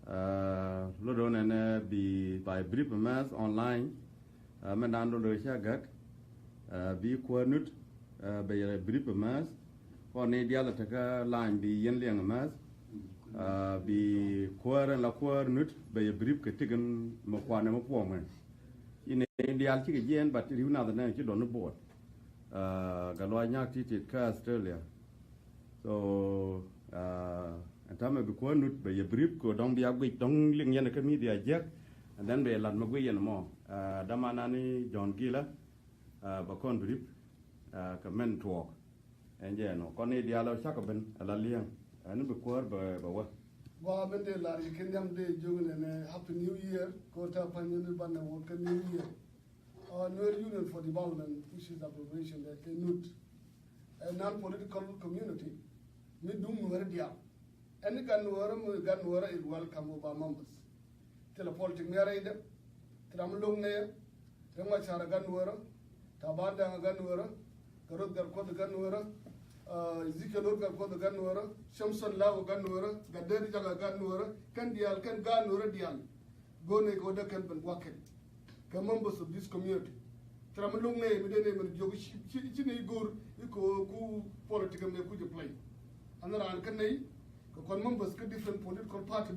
Lodon and be by brief mass online, Manando Shagat, be quernut, by a brief mass, or Nadia Taka line be Yenliang mass, be quer and la quernut by a brief Katigan Mokwana woman. In India, Jieng, but you know the name you don't board. Galoanya Titit Australia. So, and time I become not by a brief go down be a week, don't ling yan a media jack, and then be a lot magui and more. Damanani, John Gila, Bacon brief, comment talk. And yeah, no, Connie Diallo Shakaban, a Lalian, and be queer by what? Well, when they like, you can them day, June and Happy New Year, go to Panyan Banda, work a new year. Nuer Union for Development, which is abbreviation that they NUT, a non-political community, we do Nuer Dia. Any Gaatnueri is welcome over members. Tell a political narrator, Tramlung Nair, Ramachara Gaatnueri, Taban Deng Gai, Gatkuoth Gaatnueri, Ezekiel Gaatnueri, Shamson Lao Gaatnueri, Gaderi Jaga Gaatnueri, Kandial, Kan Gaatnueri Dial, Gone Goda Kan Waken. Members of this community. Tramalung name, the name of Jogi, Chini Gur, Iko, political may put play. Another Ankanay, members get different political party,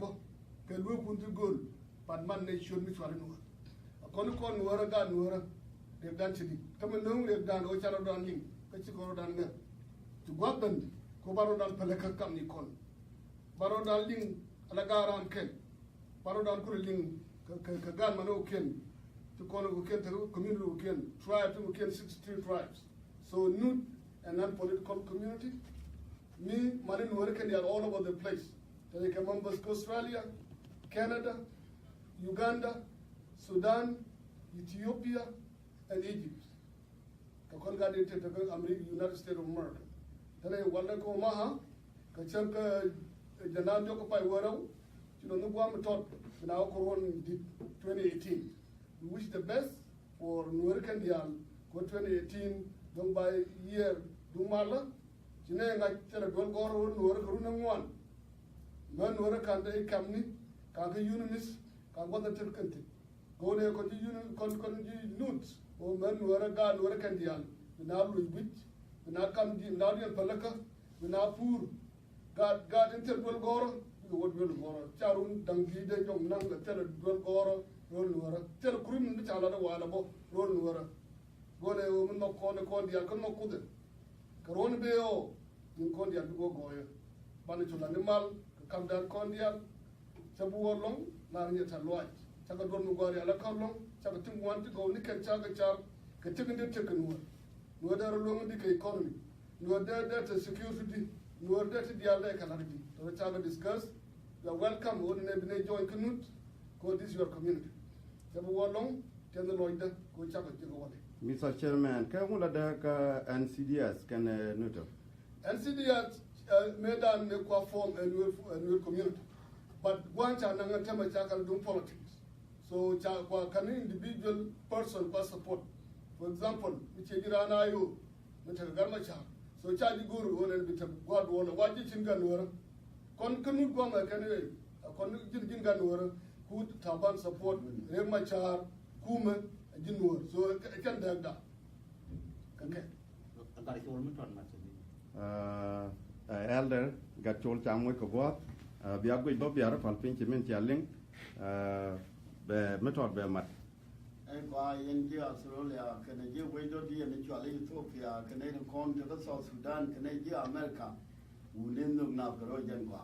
can work with the goal, but man nation which are no. A Konukon Nuera Gaatnueri, they've done Chidi. Come along, they've done Ocharo Dan Ling, Kachiko Dan Mer. To Guapan, Kobaro Dan Palaka Kamnikon. Baro Dan Ling, Alagaran Ken. Baro Dan Kuriling, Kagan Mano Ken. To call a community weekend, tribe to weekend 63 tribes. So NUT and non-political community. Me, Marin Nuerican, they are all over the place. They can members Australia, Canada, Uganda, Sudan, Ethiopia, and Egypt. Kakolga United States of America. Then I wonder go Maha, Kachanka Janan Jokopai Wero, you know, no one taught in our Corona 2018. We wish the best for Nuer Kandial for 2018, done by year Dumala, Jine like Teledwell Goro, Nuer Runang1. Man Nuer Kanda Kamni, Kanga Unimis, Kangwata Turkanti. Go there, continue nudes, or man Nuer Nuer Kandial, the now with which, the now come the Nadian Palaka, the now poor, God Teledwell Goro, the word will Goro, Charun, Dangi, the young Nanga, Teledwell Goro. Roll Nuera, tell a criminal which I'll allow roll Nuera. Go there, woman, no corner, Condia, come no good. Corona Beo, in Condia to go Goya. Banitul animal, come down Condia, Chabu long, Narnia Taloy, Chagadon Mugari, Alakalong, Chagatum want to go, Nick and Chagachar, Katikan the chicken. No there along the economy. No there to security, no there to the other calamity. To the Chaga discuss, you are welcome, wouldn't have join Canute. This is your community. Mr. Chairman, can we let NCDS can note? NCDS made a form a new community, but one channel do politics. So, can an individual person pass support? For example, Michigiranayo, Mitagamachar. So, Charlie Guru will be God water. What did you Ganwara? Can go my candidate? A conviction Ganwara. Who Taban support, Remachar, Kuma, and Jinur. So I can do that. Okay. Elder Gatkuoth Chamwe Kogwa, Biagui Bobiara, Palpinchiment Yaling, method Bemat. And by India, Australia, Canada, Wadi, and Ethiopia, Canadian Con to the South Sudan, Canada, America, who didn't look now for Rojan Gua.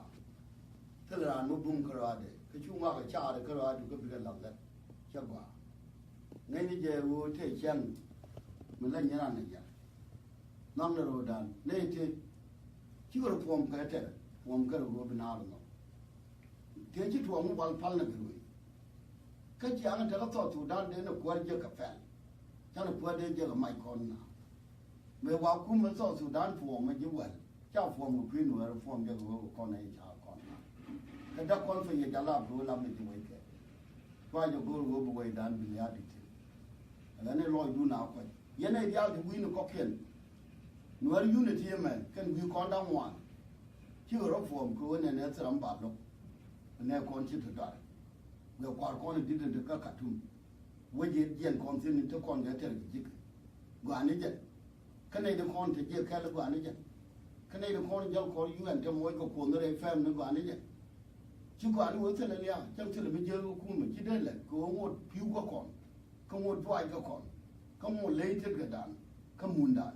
Tell her no boom karade. Kachuma Char, Kara to go bigger love that. Chagua. Nanija will take young Millennial. None the road done. Native, you were a form pattern, one girl Robin Arno. Take it to a mobile parliament. Kajang tell a thought to down then a quadja café. Tell a quadja of my corner. May welcome us also done for me, you well. Chow form of green were formed the corner. The duck one for your Jalab, who love me to wake it. Why you go away down with the attitude? And then a lawyer do now quite. Yena the other win a cocktail. No unity, man, can we call down one? Cure of form, go in and answer on Barlow. ne kon chi to dar we kwar kon di de ka katum waje jen kon sin to kon ga ter jik gwa ni je kanai de kon te je ka la gwa ni je kanai de kon jal ko UN te mo ko no re fam ne gwa ni je chi gwa ni wo te le ya chang te le be je ku me chi de le ko ngo piu ko kon ko ngo dwai ko kon ko ngo le te ga dan ka mun dan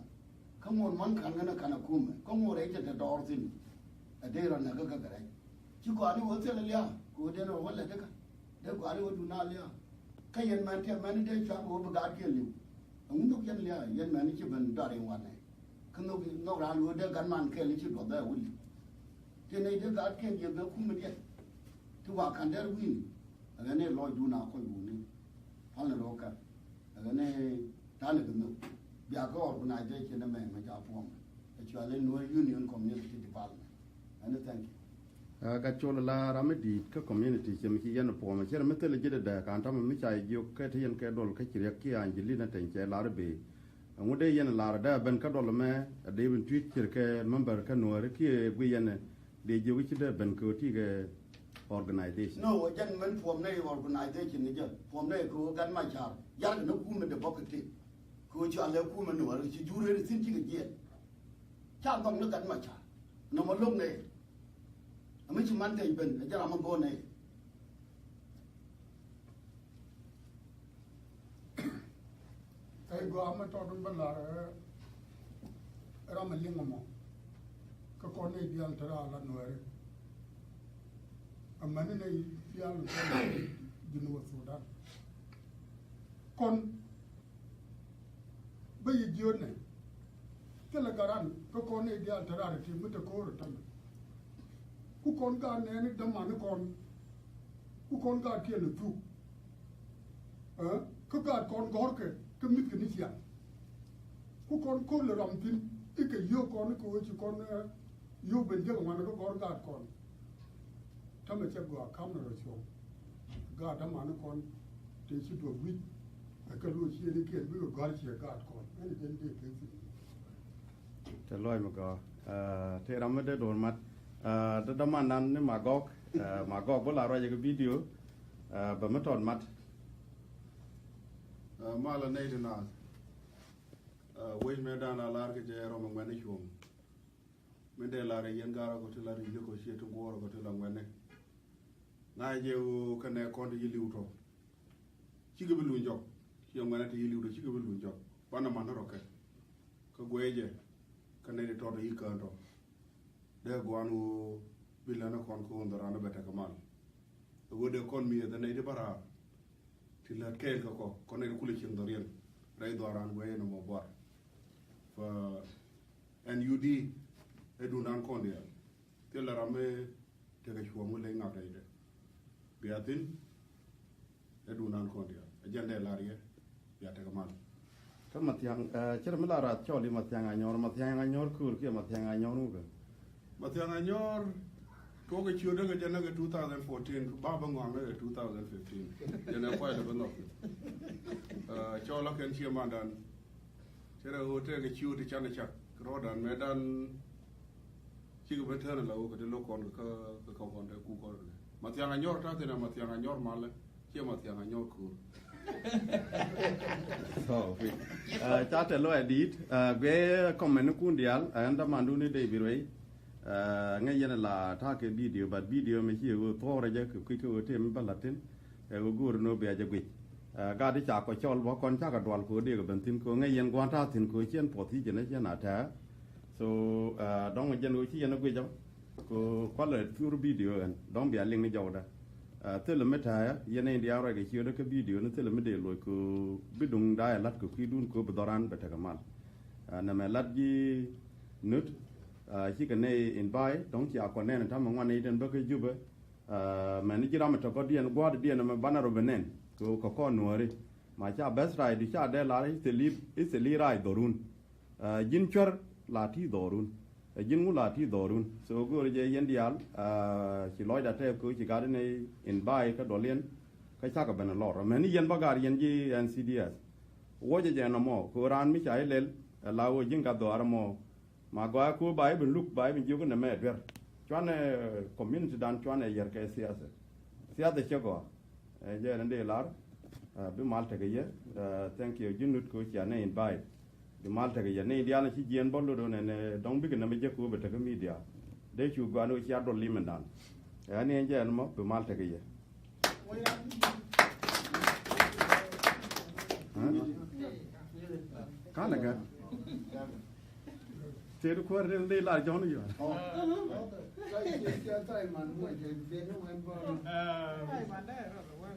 ka ngo man kan na kana ku me ko ngo re te de dor sin a de ro na ga ga re chi gwa ni wo te le ya ko de no wala de ka de gwa ni wo du na le ya ka yen man te man de cha wo ba ga ke liu ông đúc dânlia dân mà nó chỉ bên đòi điện này không nó ra luôn để gắn màn kia nó chỉ đòi đây ui thế này để gắn kia nhiều nó không biết thứ ba cần để win cái này lôi du nào coi bu này phải là đâu cả cái này ta là cái nó bây giờ có organization này mà chả phong cái chuyện lên Nuer Union Community Development anh thank you ga chola la ramedi ka community che mi yan po ma che me tele jide da kan ta mi chai yo ka te yan ka dol ka chire ki anjili na ten che la be ngude yan la da ben ka dol me de bin tweet chir ke member ka Nuer ki gu yan de je wi de ben ko ti ge organization no jan men form nei organization ni je form nei ko gan ma char yar no ku me de bokati ko cha le ku me Nuer chi jure sin chi ge je cha bang no gan ma char no ma lok nei mấy chục man cây bình cho làm một bộ này cái gua mà cho nó là ra mà liên mà cái con này đi ăn thara là Nuer mà này đi ăn đi nuôi Sudan con bây giờ chuyện này cái là garan cái con này đi ăn thara thì mới được cố rồi ku kon ga ne ni da man kon ku kon ga ke le tu ku ga kon gor ke mit ke ni sia ku kon ko le ram tin e ke yo kon ko chi kon yo ben je man ko gor ga kon ta me che go kam na ro cho ga da man kon te chi do wi ka lu chi ni ke bi gor chi ga kon ni den de ke si te loy ma go te ram de dor mat da man nan ni magok bo la ro ye video ba ma ton mat mala nei de na we me da na lar ke je ro ma ngane chum me de la re yen gara ko tela ri ko she to goro ko tela ngane na je o kane ko de yili uto ci ge belu njok ci ngane te yili uto ci ge belu njok bana man ro ke ko goeje kane de to do yikanto de gwanu bilana kon ko ndara beta kamal wode kon mi da nei de bara tila kel ko ne kuli cin dorien ray doran we no mo bor fa NUD edu nan kon dia tela rame te ga chwo mo le ngata ide biatin edu nan kon dia ajande larie ya te kamal kan matiang chere me la ra choli matiang anyor kur ki matiang anyor nu Matiang anyor ko ga chiyo daga jana ga 2014 baba ngwang ga 2015 jana kwa da bano chola ken chiyo mandan chere hotel ga chiyo ti chana chak rodan medan chigo betana la ko de lokon ka kon de ku ko matiang anyor ta te na matiang anyor male chiyo matiang anyor ku so fi cha te lo edit ge comment ku ndial anda mandu ni de biroi ngay yana la ta ke video but video me hi go to ra ja ku ko te me balatin go gur no be ja gwi ga di cha ko chol bo kon cha ka dwal ko de go ben tin ko ngay yan gwan ta tin ko chen po thi jena jena ta so dong jen go chi yana gwi ja ko kwala fur video an dong be ling ni jaw da te le meta yana india ra ge chi do ke video no te le me de lo ko bidung da lat ko ki dun ko bedoran beta kamal na me lat ji nut chỉ cần này invite đóng chỉ còn này thằng mong anh ấy đến bữa cái giúp mà nếu chỉ làm cho có điện qua điện mà bán ở bên này có con nuôi mà cha best ride đi cha đây là ít li ride dorun jin chur là thi dorun jin mu là thi dorun so go je yen dial chỉ lối đặt theo chỉ cái này invite cái đồ liên cái cha cái bên là lor mà nếu yen bagar yen ji NCDS wo je nó mo ko ran mi chai lel la wo jin ka do armo mà qua cô bài bên lúc bài bên dưới cái nệm mẹ ver chuan community dan chuan yer ke siasa chego je nde lar bi malta ge ye thank you junut ko chia ne invite bi malta ge ye ne dia na chi jien bollo do ne dong bi na me je ko be ta media de chu gwa no chia do limen dan ne je no bi malta ge ye kana ga Thế được qua đây là cho nó gì vậy?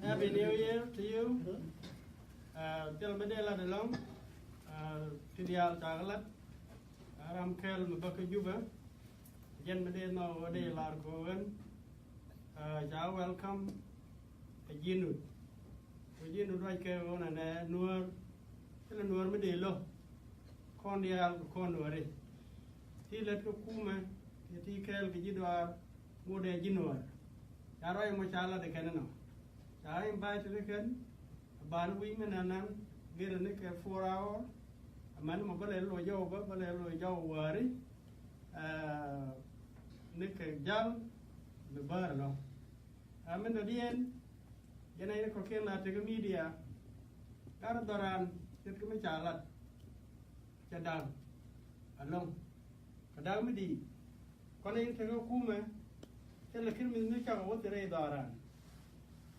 Happy New Year to you. Till midday là được lắm. Tidial chagalat. Ram kel mbaka juba. Jen midday no wade là goen. Ja welcome. Jinut. Jinut right ke ona ne nuer. Till nuer midday lo. Con dial con nuer. Thì let ko kuma thì kel cái jidwa ngode jinwar yaro mo chala de kenno ai invite de ken ban wi menanan gere ne ke 4 hour man mo bale lo yo bale lo yo wari ne ke jal le bar lo amen do dien yana ne ko ken la te media kar doran te ko me chala chadang along kadang me di kon in tego kuma te la kirmin ne ka wo tere daran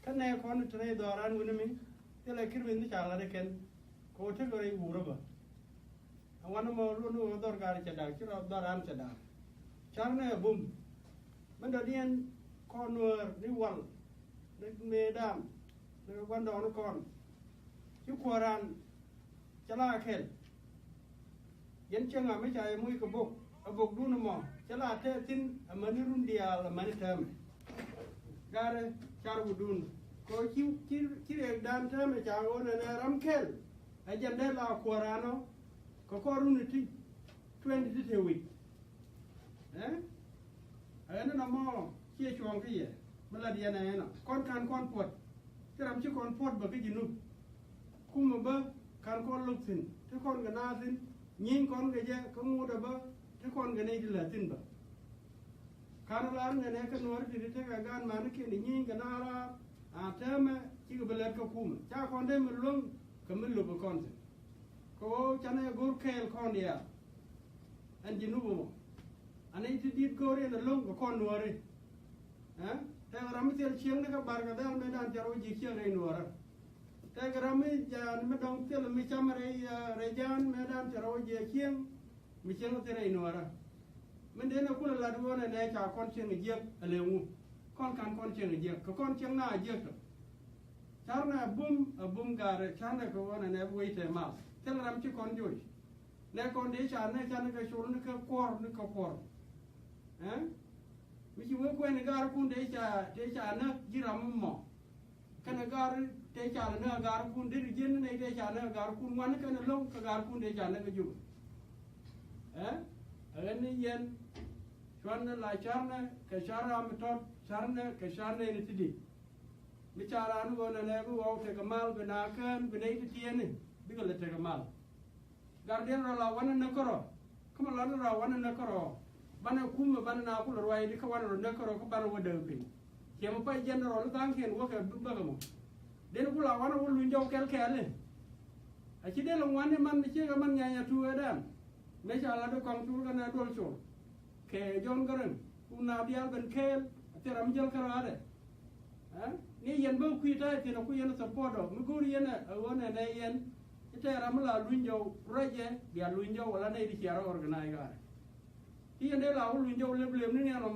kan ne kon tere daran wona mi te la kirmin ne ka la de ken ko te gore wuro ba awana mo lu no dor gar cha da kiro daran cha da charne bum man do dien kon ni wal ne me dam ne wan do no kon ki koran chala kel yen chenga me cha muy ko bok abok du no mo chala te tin amani run dia la mani tam gare char budun ko ki re dan tam cha ona na ram kel ajande la korano ko korun ti 20 te week ayana na mo ki chuang ki ye mala dia na na kon kan kon pot tiram chi kon pot ba ki jinu kuma ba kan kon luksin te kon ga na sin nyin kon ga je ko mu da ba te kon ga ne di la tin ba kan la ne ne ka nor di te ga gan ma ne ke ni nyin ga na ra a te me ki ga belet ko kuma cha kon de mu lung ka mu lu ba kon se ko cha ne gur kel kon dia an jinu bo ani ti dit ko re na lung ko kon nore te ga ram tel chieng ne ka bar ga dal me dan jaro ji chieng re nore te ga ram jan me dong tel me cham re jan me dan jaro ji chieng mi chieng te re nore men de na kula la do na ne cha kon chieng ji ale ngu kon kan kon chieng ji ko kon chieng na ji to charna bum gare charna ko na ne wei te ma tel ram chi kon joi ne kon de cha ne ka shur ne ka kor mi chi we ko ne gar kun de cha na ji ram mo kana gar te cha na gar kun de jin ne de cha na gar kun wan kana long ka gar kun de cha na ka ju ni yen chwana la charna ka chara am tot charna ka charna ni tidi mi chara nu wona ne bu au te kamal bena kan bena ti tiene bigo le te kamal garden la wana na koro kuma la ra wana na koro bana kuma bana na kula rwai di ka wana na koro ko bana wada pe ke mo pa general tan ken wo ka ba ga mo den kula wana wo lu njaw kel kele a ci de lo wane man ci ga man nya tu adam me cha la do kong tu ga na dol so ke jon garan kuna bial ben kel te ram jel kara ade ni yen bo ku ta ti no ku yen support do mu guri yen wona ne yen ite ram la lunjo reje dia lunjo wala ne di chiaro organize ga ti yen de la lunjo leblem ni no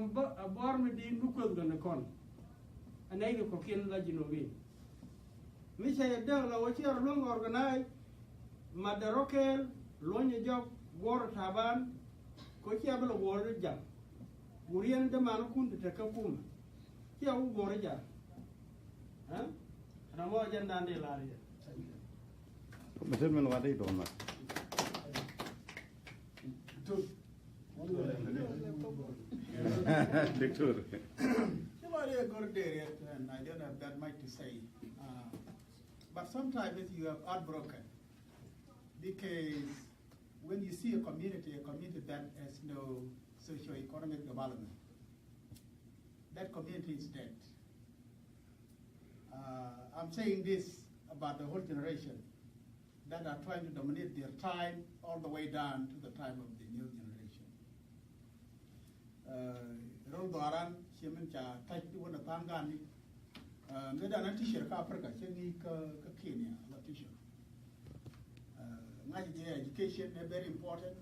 bor mi di du ko ga ne kon anai ko ken la jino bi mi se de la wo chiaro long organize madarokel lonye job wor taban ko chiablo wor jam gurien de man kun te ka kuma chia u wor ja ramo janda de la ri Betul men wadai do ma. Dictor. Somebody a good day, and I don't have that much to say. But sometimes you have heartbroken because when you see a community that has no socio-economic development, that community is dead. I'm saying this about the whole generation that are trying to dominate their time all the way down to the time of the new generation. Rol Doran, Shemin Cha, Taj Wana Tangani, Medana Tisha Africa, Cheni Kenya, La Tisha. Education is very important.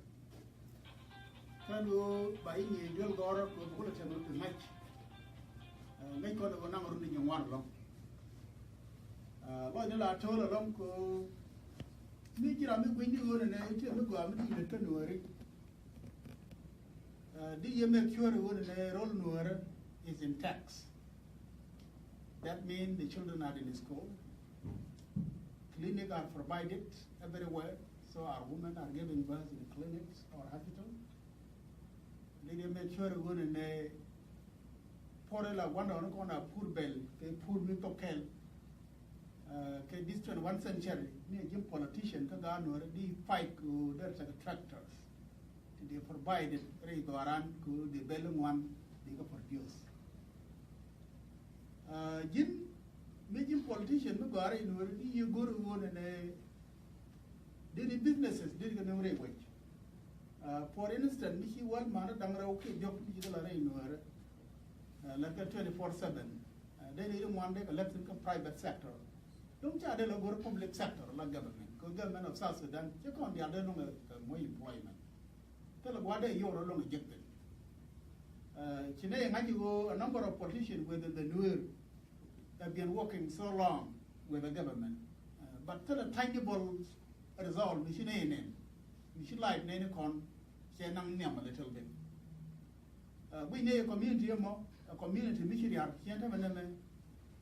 Kanu buying a girl or bulletin to match. Make on the number in one long. Lloyd la told along go. Make it a big window and I tell you, I'm in the Gatkuoth. Do you make sure the roll Nuer is intact? That means the children are in school. Clinics are provided everywhere, so our women are giving birth in clinics or hospitals. Did you make sure when they pour a one on a poor bell, they poor little kell? This 21st century, new politician, Gaatnueri, fight that's like tractors. They provided Regoran, the Bellum one, they go produce. Jim, major politician, you go to one and did businesses, did the new wage. For instance, Michi one man, Dangaroke, job digital arena, like a 24/7. They didn't want to let them private sector. Don't try to go to public sector like government, because government of South Sudan, you can't be under more employment. Tell them what you're along ejected. Today, a number of politicians within the Nuer have been working so long with the government, but tell a tangible result, we should name. We should like name con, say a little bit. We need a community, missionary,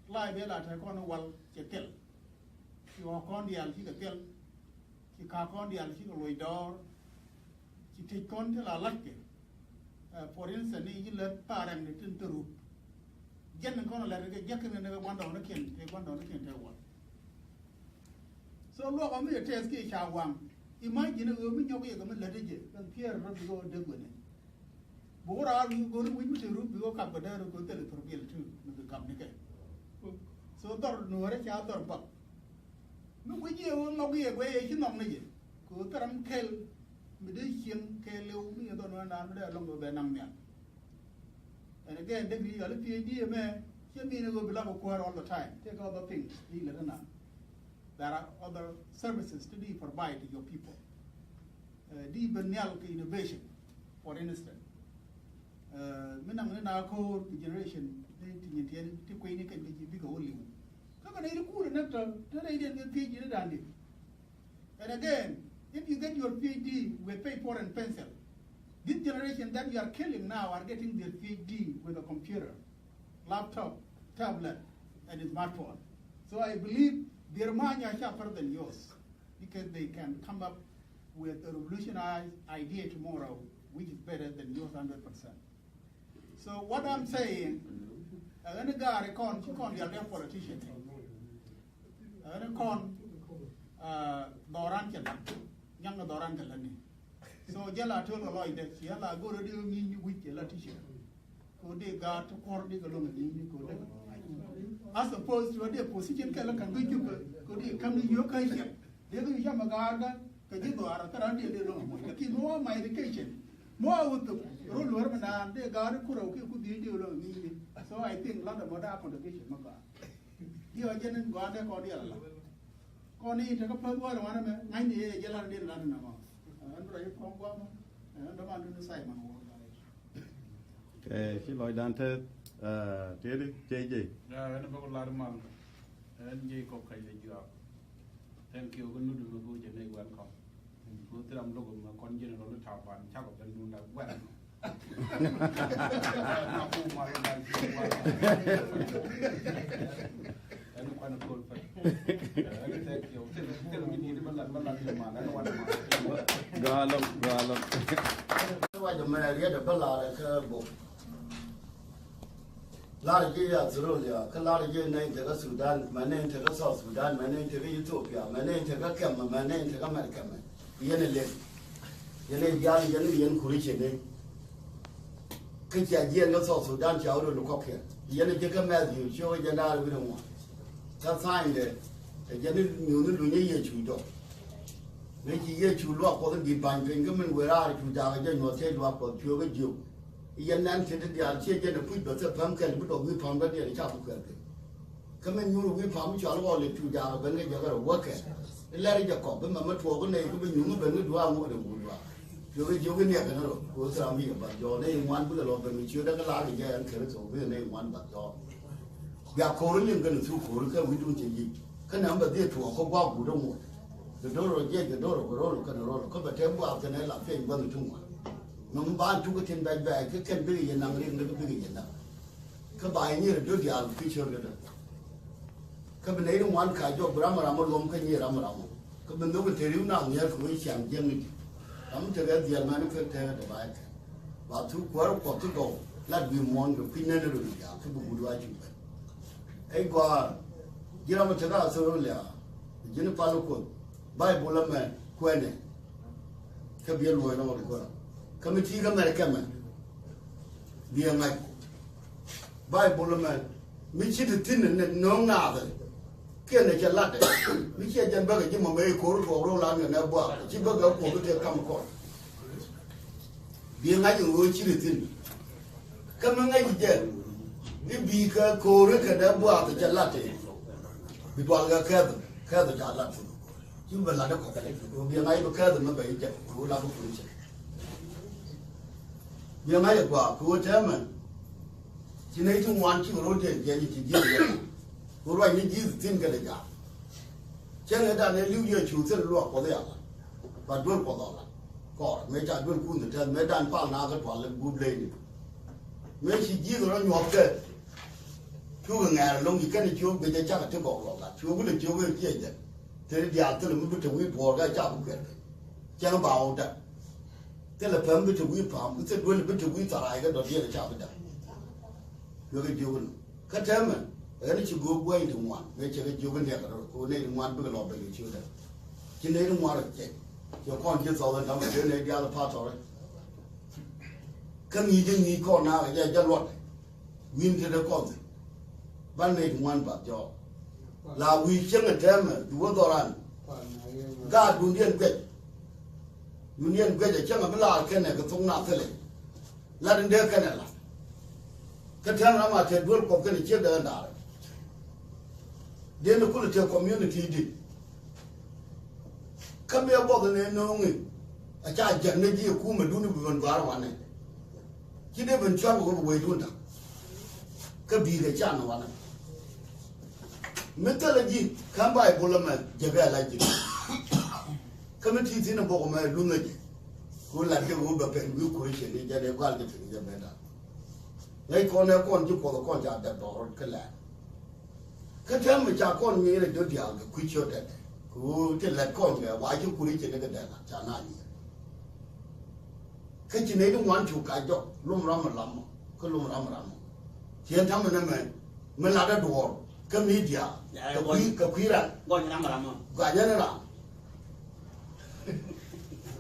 live at a wall, tell. You are condial, he could tell. He can't condial, he could door. He take contil a lucky. For instance, he let parang it into root. Jen and Connell let it get and never one on the kin, they one on the kin tell one. So, look on me a test case, I want. Imagine a woman you'll be a let it, and Pierre Robbie go dig with it. But what are you going to win with the root? We go up a there and go tell it for bill too, with the company. So, don't know what it's out of buck. No, we will not be away, you know, go to them kill. Medicine, Kalo, me, I don't know, I'm longer than Namia. And again, they be a PhD, man, you mean you go below a all the time. Take all the things, leave it enough. There are other services to be provided to your people. Deep innovation, for instance. Minang code generation, to Queen can be big only. Come on, you cool enough to get PhD. And again, if you get your PhD with paper and pencil, this generation that you are killing now are getting their PhD with a computer, laptop, tablet, and a smartphone. So I believe their minds are sharper than yours because they can come up with a revolutionized idea tomorrow, which is better than yours 100%. So what I'm saying, I'm going to go to the politician. I'm going to Doran young Doran Galani. So Jella told a lawyer that Yella go to do me with Jella teacher. Go they got to court, they go along and as opposed to a position can come to your country. They do Yamagarga, Kajigo, Tarandi, they don't keep more my education. More with the rule of and they got a Kuro could be doing me. So I think a lot of what happened to Bishop Maga. You are getting Ganda Cordial. Connie took a plug one, 90 yellow did not know. And the one to the Simon. Okay, she Lloyd Dante, Teddy, JJ. Yeah, and about a lot of money. And Jacob Kaja. Thank you, good to go to the welcome. Go to them, look at my conjugal on the top and chop up and do that well. And one of cold. Why the man get a ballad book? Largia, Zerolia, Kalaria name to Sudan, my name to South Sudan, my name to Ethiopia, my name to Kama, my name to America. Yenele, Yene Yan Kurichene. cái chuyện gì nó so Sudan cháu rồi nó có kia giờ này cái mẹ gì cho cái nhà rồi nó mua cái sai này giờ này nhiều nó luôn như chủ đó mấy chị giờ chủ loạt có cái bàn phim cái mình vừa ra chủ nhà cái giờ nó sẽ loạt có chủ cái chủ giờ này thì cái nhà sẽ giờ nó phụ được sẽ phàm cái phụ được phàm cái này chắc không cái mình nhiều người phàm cho nó gọi là chủ nhà bên cái giờ cái work cái là cái có bên mà mất thuộc cái này cái mình nhiều bên cái đua mua được mua cái này cái nó của sao mình bắt cho này ngoan bữa rồi mình chưa đã cái lá thì anh kể rồi bây giờ này ngoan bắt cho việc cố lên cái sự cố cái ví dụ gì cái nào mà đi thuộc không qua cụ đông rồi đó rồi cái đó rồi cái đó có phải thêm qua cái này là phê quan trung mà mình bán chúng cái tiền bài bài cái cái bây giờ năng liên cái bây giờ cái bài như là đối với anh phía trước đó cái bên này nó ngoan khai cho bữa mà làm lom cái gì làm cái bên đó cái thời điểm nào nhớ cũng chẳng Jieng này lắm cho cái gì mà nó phải theo để bài và thứ quá có thứ đồ là vì món cái pin này rồi cái bụng đuôi chụp ấy qua giờ mà chắc là sao rồi giờ nó phải luôn bài bố làm mà quen này cái biên lùi nó rồi qua cái mình chỉ cái này cái mà biên này bài bố làm mà mình chỉ được tin là nó nào rồi cái này chỉ là đấy mình chỉ chân bác cái mà mấy cổ rồi làm cái bữa chỉ bác cái cổ cái cầm cổ biên ngay những người chỉ được tin cái mà ngay cái cái bị cái cổ rồi cái bữa thì chỉ là đấy bị bao cái chỉ là chứ mình là nó có cái này biên ngay cái thì nó bị chết cổ là cái cổ chết biên ngay cái cổ chết mà chỉ này chúng ngoan chỉ rồi thì cái gì chỉ cô nói những gì tin cái này cả, cho nên là nếu như chủ sự luật có thể là, và đuổi có đó là, có mấy cha đuổi cuốn thì mấy đàn phá na cái toàn là bút lên, mấy chỉ gì rồi nó nhọt cái, chú cái ngày long gì cái này chú bây giờ chắc là chú có là, chú cũng là chú cái gì vậy, thế thì giờ tôi là mới biết chú bỏ cái cha cũng cái, cha nó bảo đó, thế là phàm biết chú phàm, cái đuổi là biết chú xài cái đó gì là cha biết đó, cái chú cái thế mà cái này chỉ có quay được ngoan, cái chuyện cái chú cái này rồi, cô này ngoan bây giờ lo bây giờ chưa được, chỉ này ngoan được chứ, cho con chưa sau đó làm cái này đi ăn phát rồi, cái gì con nào cái gì luật, win cái đó con gì, ban này ngoan bắt cho, là vì chẳng là thế mà, đua đó là, Gatkuoth Union quét chẳng là cái là cái này cái thông nào thế này, là đến đây cái này là, cái thằng nào mà thế đua có cái này chưa được nào. Then the quality community did. Come here, bother and knowing a child generally a woman doing it with one. She never travel away to that. Could be the channel one. Metallurgy come by Bolaman, Jaga like it. Committees in a book of my lunatic. Who like a rubber pen, you question in the quality of the better. Like on a con, you call the contract that or collapse. Cái thằng mà cha con như là đứa điệu cái quý chưa đấy, cái là con cái vài chú quý trên cái đấy là cha nãy, cái chuyện này nó ngoan chủ cái đó, lùm rắm mà làm, cái lùm rắm, hiện thằng mình là đã đùa, cái media, cái quý ra, gọi như làm, gọi như là,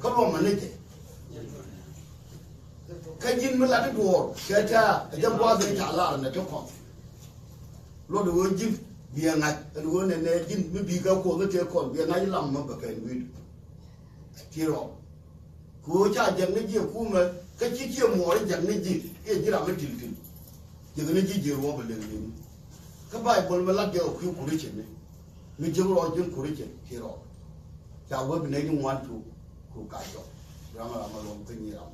cái lùm mình đấy, cái gì mình là đã đùa, cái cha, cái dân qua đây trả lại là cho con, lo đùa gì biang ngay, đứa này này chính mới bị cái cổ nó chơi còn biang ngay làm mà phải người, thì rồi, cô cha chẳng cái gì cô mà cái chi chiêu mồi chẳng cái gì làm cái chuyện gì, chẳng cái gì rồi mà lên, các bài bol mà lắc vào khiêu cổ đi chơi này, mình chơi rồi chơi cổ đi chơi, thì rồi, cha với bên này những ngoan chú, cô cãi rồi, làm luôn cái gì làm,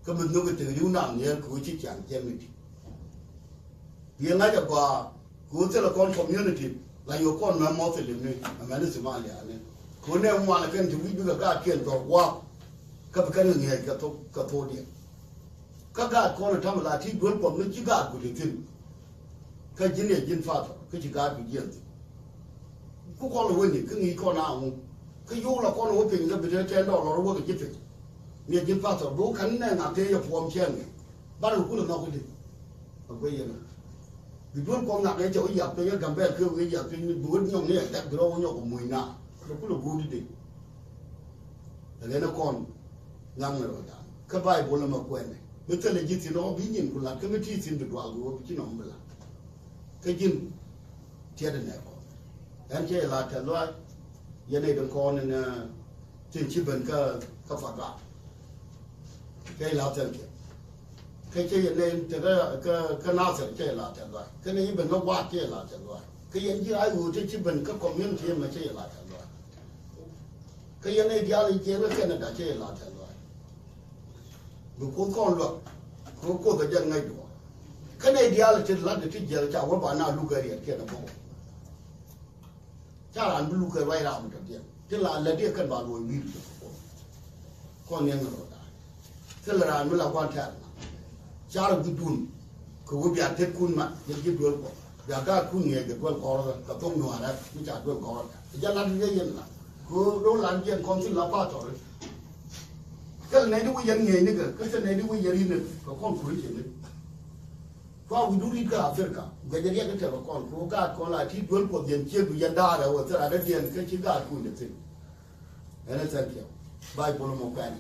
cái mình nói cái từ điều nào nhớ cô chỉ chẳng chơi mình, biang ngay được qua cô sẽ là con community là nhiều con mà mót lên này mà nó Somalia này cô này ông là cái chúng biết cái chuyện đó qua cái người cái thô đi các con là tham là thi đuổi bọn nó chỉ gạt của tin cái gì này dân phát cái chỉ gạt của dân cô con là quên cái nghĩ con nào cái vô là con hỗ trợ cái việc trên đó là nó cái gì vậy dân phát rồi bố khánh này làm thế cho form chen bắt đầu cũng là nó cái gì bây giờ vì luôn con ngạc cái chỗ dập tôi cái cầm bé kêu cái dập tôi buồn nhông này đặt cái đó nhông mùi nạ nó cũng là buồn đi để nó còn ngâm rồi đó các bài bố là mà quen này Betul lagi sih no bingin kulat kemeti sin berdua gua bikin nom bela. Kejin tiada neko. Dan saya lah terluat, yang ni dengkau ni cincin ke faga. Saya lah terluat. Saya yang ni ke nasir saya lah terluat. Kena ini benar buat saya lah terluat. Kaya yang dia ayu cincin ke community macam saya lah terluat. Kaya yang ni dia lagi kena Canada saya lah terluat. Bukan kau luak, kau kerja ngai dua. Kena ideal cerita tu cerita cakap apa nak luka dia kena bawa. Cara anda luka bayi ram tu dia. Cerita ada dia kan baru ini. Kau ni yang roda. Cerita anda lakukan cara. Cara gudun, kau biar terkun mak, jadi dua kau. Biar kau kun ni dua kau, kau tong nuar, macam dua kau. Jalan dia yang lah. Kau rolan dia konsul lapar tu. Kalau nanti yang ni ke, kalau nanti yang ini, kau kon kulit ni. Kau hidup di Afrika, jadi dia kata kau kau lah ti dua kau yang cie yang dah ada, waktu ada dia yang kecil kat kulit tu. Ini sahaja. Baik pun mau kan.